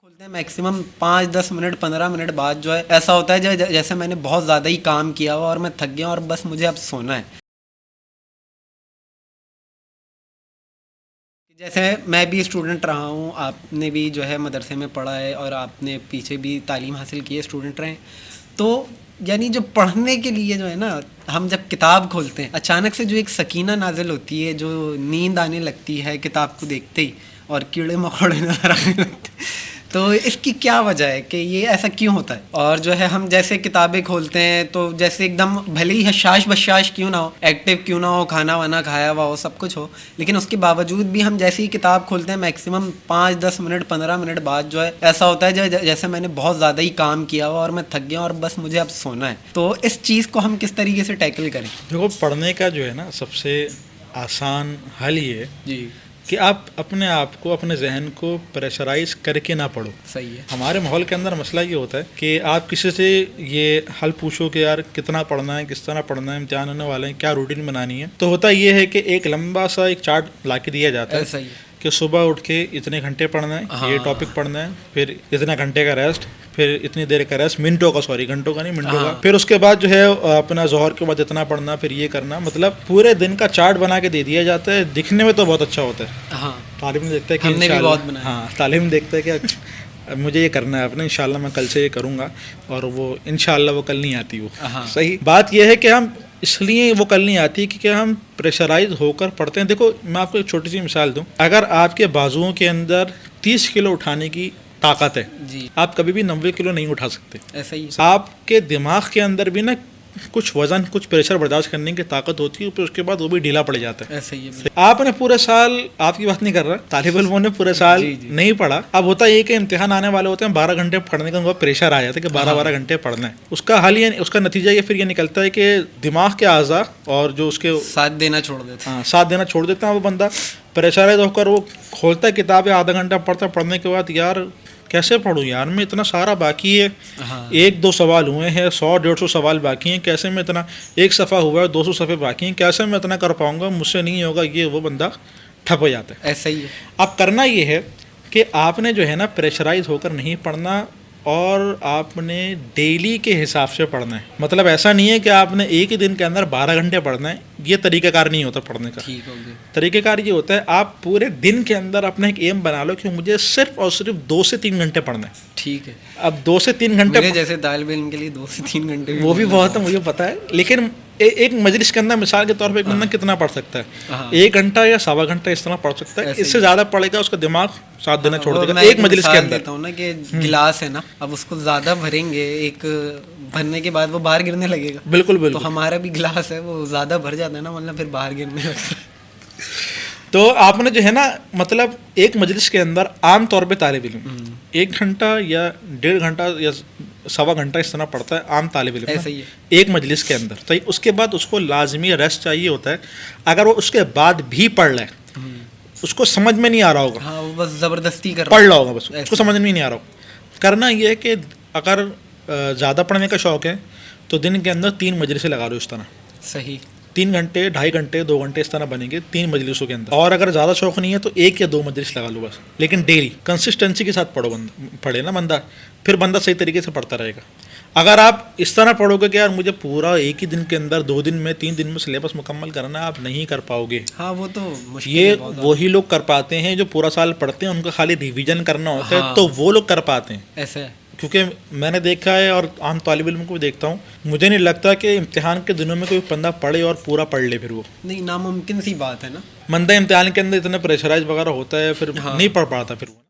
खोलते हैं maximum 5-10 minute 15 minute बाद जो है ऐसा होता है जैसे मैंने बहुत ज़्यादा ही काम किया हुआ और मैं थक गया और बस मुझे अब सोना है। जैसे मैं भी स्टूडेंट रहा हूँ, आपने भी जो है मदरसे में पढ़ा है और आपने पीछे भी तालीम हासिल की है, स्टूडेंट रहे। तो यानी जो पढ़ने के लिए जो है ना, हम जब किताब खोलते हैं अचानक से जो एक सकीना नाजिल होती है, जो नींद आने लगती है किताब को देखते ही और कीड़े मकोड़े नजर आने लगते हैं। तो इसकी क्या वजह है कि ये ऐसा क्यों होता है? और जो है हम जैसे किताबें खोलते हैं तो जैसे एकदम भले ही हशाश बशाश क्यों ना हो, एक्टिव क्यों ना हो, खाना वाना खाया हुआ हो, सब कुछ हो, लेकिन उसके बावजूद भी हम जैसे ही किताब खोलते हैं मैक्सिमम 5-10 मिनट 15 मिनट बाद जो है ऐसा होता है जैसे मैंने बहुत ज़्यादा ही काम किया हुआ और मैं थक गया और बस मुझे अब सोना है। तो इस चीज़ को हम किस तरीके से टैकल करें? देखो, पढ़ने का जो है ना सबसे आसान हल ये है जी, कि आप अपने आप को, अपने जहन को प्रेशराइज करके ना पढ़ो। सही है। हमारे माहौल के अंदर मसला ये होता है कि आप किसी से ये हल पूछो कि यार कितना पढ़ना है, किस तरह पढ़ना है, इम्तिहान होने वाले हैं, क्या रूटीन बनानी है, तो होता ये है कि एक लंबा सा एक चार्ट ला के दिया जाता है सही है कि सुबह उठ के इतने घंटे पढ़ना है, हाँ। ये टॉपिक पढ़ना है, फिर इतना घंटे का रेस्ट, फिर इतनी देर का रेस्ट, मिनटों का, सॉरी घंटों का नहीं, मिनटों का, फिर उसके बाद जो है अपना जोहर के बाद इतना पढ़ना, फिर ये करना, मतलब पूरे दिन का चार्ट बना के दे दिया जाता है। दिखने में तो बहुत अच्छा होता है, हाँ, तालिम देखता है कि हमने भी बहुत बनाया। हाँ, तालिम देखता है कि मुझे ये करना है अपने, इंशाल्लाह मैं कल से ये करूँगा, और वो इंशाल्लाह वो कल नहीं आती वो। हाँ। सही बात यह है कि हम इसलिए वो कल नहीं आती कि हम प्रेशराइज होकर पढ़ते हैं। देखो, मैं आपको एक छोटी सी मिसाल दूं, अगर आपके बाजुओं के अंदर 30 किलो उठाने की ताकत है जी, आप कभी भी 90 किलो नहीं उठा सकते। ऐसा ही। आपके दिमाग के अंदर भी ना कुछ वजन, कुछ प्रेशर बर्दाश्त करने की ताकत होती है, फिर उसके बाद वो भी ढीला पड़ जाता है। ऐसा ही है। आपने पूरे साल, आपकी बात नहीं कर रहा, तालिब इल्मों ने पूरे साल जी। नहीं पढ़ा। अब होता है कि इम्तिहान आने वाले होते हैं, 12 घंटे पढ़ने का उनका प्रेशर आ जाता है कि 12-12 घंटे पढ़ना है। उसका हल ये, उसका नतीजा ये फिर ये निकलता है कि दिमाग के आज़ा और जो उसके साथ देना छोड़ देते हैं। हाँ, साथ देना छोड़ देता है वो बंदा। प्रेशराइज होकर वो खोलता है किताब, आधा घंटा पढ़ता, पढ़ने के बाद यार कैसे पढ़ूँ यार, मैं इतना सारा बाकी है, हाँ। 1-2 सवाल हुए हैं, 100-150 सवाल बाकी हैं, कैसे मैं इतना, एक सफ़ा हुआ है, 200 सफ़े बाकी हैं, कैसे मैं इतना कर पाऊँगा, मुझसे नहीं होगा, ये वो बंदा ठप हो जाता है। ऐसा ही है। अब करना ये है कि आपने जो है ना प्रेशराइज होकर नहीं पढ़ना, और आपने डेली के हिसाब से पढ़ना है। मतलब ऐसा नहीं है कि आपने एक ही दिन के अंदर 12 घंटे पढ़ना है, ये तरीक़ाकार नहीं होता पढ़ने का। ठीक हो गया। तरीक़ेकार ये होता है, आप पूरे दिन के अंदर अपना एक एम बना लो कि मुझे सिर्फ और सिर्फ 2 से 3 घंटे पढ़ना है। ठीक है। अब 2 से 3 घंटे मेरे जैसे तालिब इल्म के लिए 2 से 3 घंटे वो भी बहुत है, मुझे पता है, लेकिन एक मजलिस के अंदर मिसाल के तौर पे एक बंदा कितना पढ़ सकता है? हाँ। 1 घंटा या 1.25 घंटा इस तरह पढ़ सकता है। ऐसे इससे ही। ज़्यादा पढ़ेगा उसका दिमाग साथ देना छोड़ देगा मैं एक मजलिस के मिसाल अंदर। देता हूँ ना कि गिलास है ना, अब उसको ज़्यादा भरेंगे, एक भरने के बाद वो बाहर गिरने लगेगा। बिल्कुल तो बिल्कुल। हमारा भी गिलास है, वो ज़्यादा भर जाता है ना, मतलब फिर बाहर गिरने लगता है। तो आपने जो है ना, मतलब एक मजलिस के अंदर आम तौर पे तालिब इल्म 1 घंटा या 1.5 घंटा या 1.25 घंटा इस तरह पढ़ता है आम तालिब इल्म, ऐसा ही है। एक मजलिस के अंदर। तो उसके बाद उसको लाजमी रेस्ट चाहिए होता है। अगर वो उसके बाद भी पढ़ ले, उसको समझ में नहीं आ रहा होगा, हाँ, वो बस ज़बरदस्ती कर पढ़ रहा होगा, बस ऐसे। उसको समझ में नहीं आ रहा होगा। करना ये है कि अगर ज़्यादा पढ़ने का शौक़ है तो दिन के अंदर 3 मजलिसें लगा लो इस तरह। सही। 3 घंटे, 2.5 घंटे, 2 घंटे इस तरह बनेंगे 3 मजलिसों के अंदर। और अगर ज़्यादा शौक़ नहीं है तो 1 या 2 मजलिस लगा लो बस, लेकिन डेली कंसिस्टेंसी के साथ पढ़े ना बंदा, फिर बंदा सही तरीके से पढ़ता रहेगा। अगर आप इस तरह पढ़ोगे कि यार मुझे पूरा एक ही दिन के अंदर, 2 दिन में, 3 दिन में सिलेबस मुकम्मल करना है, आप नहीं कर पाओगे। हाँ, वो तो मुश्किल ये है बहुत। वही लोग कर पाते हैं जो पूरा साल पढ़ते हैं, उनका खाली रिवीजन करना होता है, हाँ। तो वो लोग कर पाते हैं। ऐसा है। क्योंकि मैंने देखा है और आम तालिब इल्म को भी देखता हूँ, मुझे नहीं लगता कि इम्तिहान के दिनों में कोई बंदा पढ़े और पूरा पढ़ ले। फिर वो नहीं, नामुमकिन सी बात है ना। बंदा इम्तिहान के अंदर इतना प्रेशराइज वगैरह होता है, फिर नहीं पढ़ पाता फिर वो।